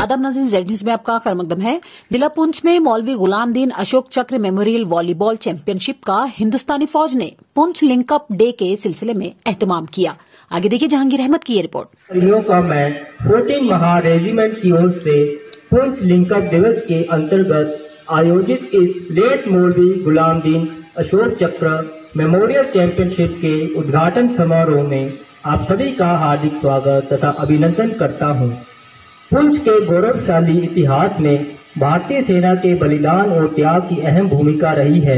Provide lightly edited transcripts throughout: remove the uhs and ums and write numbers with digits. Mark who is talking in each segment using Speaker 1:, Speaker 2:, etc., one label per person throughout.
Speaker 1: आदाब नाज़रीन, Z news में आपका खैर मकदम है। जिला पुंछ में मौलवी गुलाम दीन अशोक चक्र मेमोरियल वॉलीबॉल चैंपियनशिप का हिंदुस्तानी फौज ने पुंछ लिंकअप डे के सिलसिले में एहतमाम किया। आगे देखिए जहांगीर अहमद की ये रिपोर्ट।
Speaker 2: का मैं 14 महा रेजिमेंट की ओर से पुंछ लिंकअप दिवस के अंतर्गत आयोजित इस लेट मौलवी गुलाम दीन अशोक चक्र मेमोरियल चैंपियनशिप के उद्घाटन समारोह में आप सभी का हार्दिक स्वागत तथा अभिनंदन करता हूं। पुंछ के गौरवशाली इतिहास में भारतीय सेना के बलिदान और त्याग की अहम भूमिका रही है।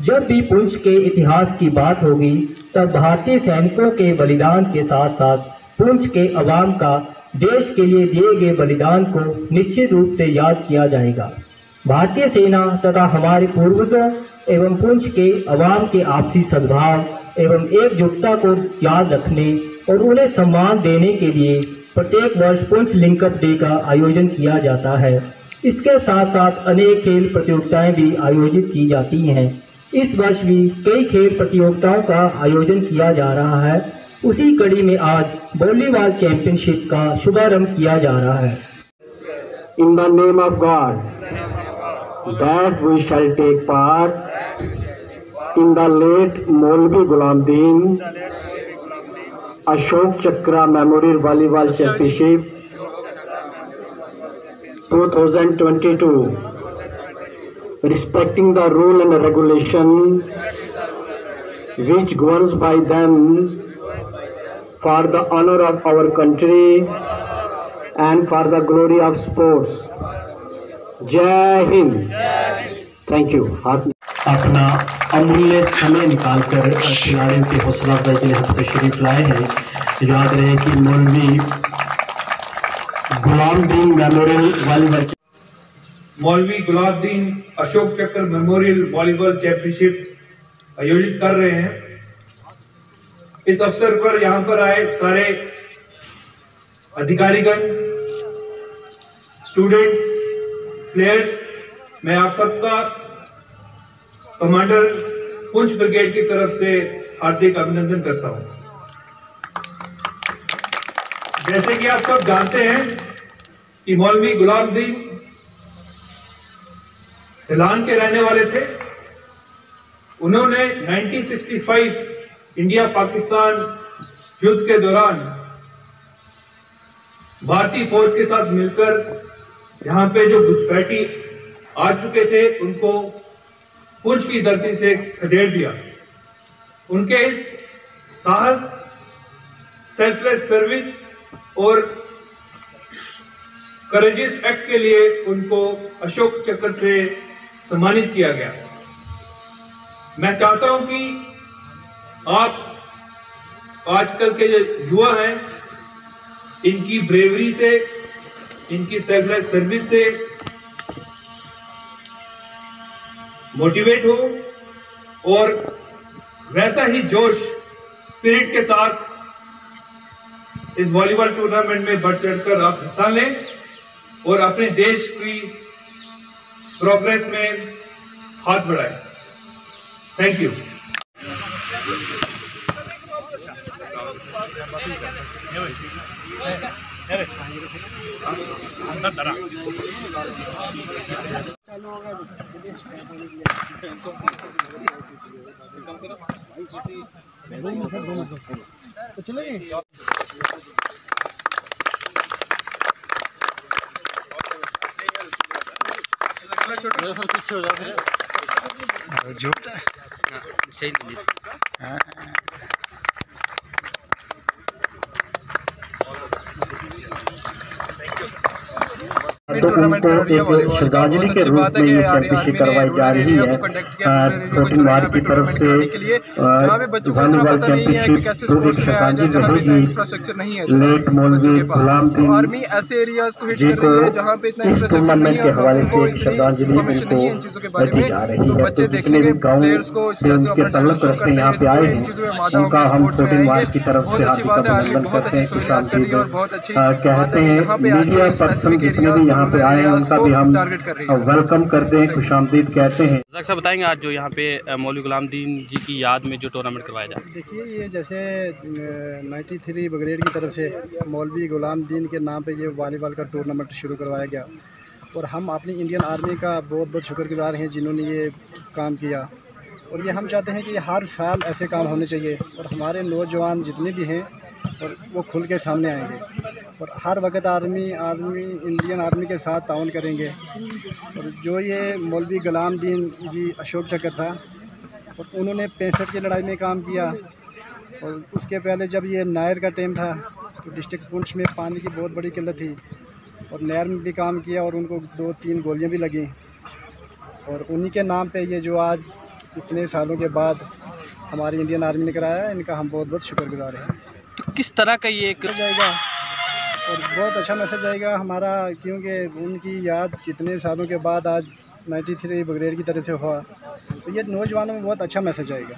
Speaker 2: जब भी पुंछ के इतिहास की बात होगी तब भारतीय सैनिकों के बलिदान के साथ साथ पुंछ के अवाम का देश के लिए दिए गए बलिदान को निश्चित रूप से याद किया जाएगा। भारतीय सेना तथा हमारे पूर्वजों एवं पुंछ के अवाम के आपसी सद्भाव एवं एकजुटता को याद रखने और उन्हें सम्मान देने के लिए प्रत्येक वर्ष पुंछ लिंकअप डे का आयोजन किया जाता है। इसके साथ साथ अनेक खेल प्रतियोगिताएं भी आयोजित की जाती हैं। इस वर्ष भी कई खेल प्रतियोगिताओं का आयोजन किया जा रहा है। उसी कड़ी में आज वॉलीबॉल चैंपियनशिप का शुभारंभ किया जा रहा है।
Speaker 3: In the name of God that we shall take part in the late Maulvi Gulam Deen Ashok Chakra Memorial Volleyball Championship 2022, respecting the rule and regulation which governs by them for the honor of our country and for the glory of sports. Jai Hind. Thank you.
Speaker 4: अपना अमूल्य समय निकालकर खिलाड़ियों की हौसला अफजाई के लिए तशरीफ लाए हैं। याद रहे कि मौलवी गुलाम दीन मेमोरियल वॉलीबॉल
Speaker 5: मौलवी गुलाम दीन अशोक चक्र मेमोरियल वॉलीबॉल चैंपियनशिप आयोजित कर रहे हैं। इस अवसर पर यहाँ पर आए सारे अधिकारीगण, स्टूडेंट्स, प्लेयर्स, मैं आप सबका कमांडर पुंछ ब्रिगेड की तरफ से हार्दिक अभिनंदन करता हूं। जैसे कि आप सब जानते हैं कि मौलवी गुलाम दीन हिलान के रहने वाले थे। उन्होंने 1965 इंडिया पाकिस्तान युद्ध के दौरान भारतीय फौज के साथ मिलकर यहाँ पे जो घुसपैठी आ चुके थे उनको पुंछ की धरती से खदेड़ दिया। उनके इस साहस, सेल्फलेस सर्विस और करेजियस एक्ट के लिए उनको अशोक चक्र से सम्मानित किया गया। मैं चाहता हूं कि आप आजकल के जो युवा हैं इनकी ब्रेवरी से, इनकी सेल्फलेस सर्विस से मोटिवेट हो और वैसा ही जोश, स्पिरिट के साथ इस वॉलीबॉल टूर्नामेंट में बढ़ चढ़कर आप हिस्सा लें और अपने देश की प्रोग्रेस में हाथ बढ़ाएं। Thank you.
Speaker 6: सर पीछे हो जाओ। झूठ सही
Speaker 3: तो उनको एक श्रद्धांजलि के रूप में ये चैंपियनशिप करवाई जा रही है। प्रोटीन वार की तरफ से वॉलीबॉल चैंपियनशिप एक श्रद्धांजलि रहेगी लेट मौलवी गुलाम दीन जी को। इस टूर्नामेंट के हवाले से एक श्रद्धांजलि उनको दी जा रही है। तो जितने भी गाँव से उनके तल्लुक रखते यहाँ पे आए हैं उनका हम प्रोटीन वार की तरफ से हार्दिक अभिनंदन करते हैं, खुश आमदीद कहते हैं। मीडिया पर्सन जितने भी यहाँ पे आए हैं उनका भी हम वेलकम करते हैं, खुशामदीद कहते हैं।
Speaker 6: साहब बताएंगे आज जो यहाँ पे मौलवी गुलाम दीन जी की याद में जो टूर्नामेंट करवाया जाए।
Speaker 7: देखिए, ये जैसे 93 ब्रिगेड की तरफ से मौलवी गुलाम दीन के नाम पे ये वॉलीबॉल का टूर्नामेंट शुरू करवाया गया और हम अपनी इंडियन आर्मी का बहुत बहुत शुक्रगुजार हैं जिन्होंने ये काम किया। और ये हम चाहते हैं कि हर साल ऐसे काम होने चाहिए और हमारे नौजवान जितने भी हैं और वो खुल के सामने आएंगे और हर वक्त इंडियन आर्मी के साथ ताउन करेंगे। और जो ये मौलवी गुलाम दीन जी अशोक चक्र था और उन्होंने 65 की लड़ाई में काम किया और उसके पहले जब ये नायर का टाइम था तो डिस्ट्रिक्ट पुंछ में पानी की बहुत बड़ी किल्लत थी और नहर में भी काम किया और उनको 2-3 गोलियां भी लगीं और उन्हीं के नाम पे ये जो आज इतने सालों के बाद हमारी इंडियन आर्मी ने कराया है, इनका हम बहुत बहुत शुक्रगुजार हैं।
Speaker 6: तो किस तरह का ये
Speaker 7: जाएगा और बहुत अच्छा मैसेज आएगा हमारा, क्योंकि उनकी याद कितने सालों के बाद आज 93 ब्रिगेड की तरफ से हुआ, तो ये नौजवानों में बहुत अच्छा मैसेज आएगा।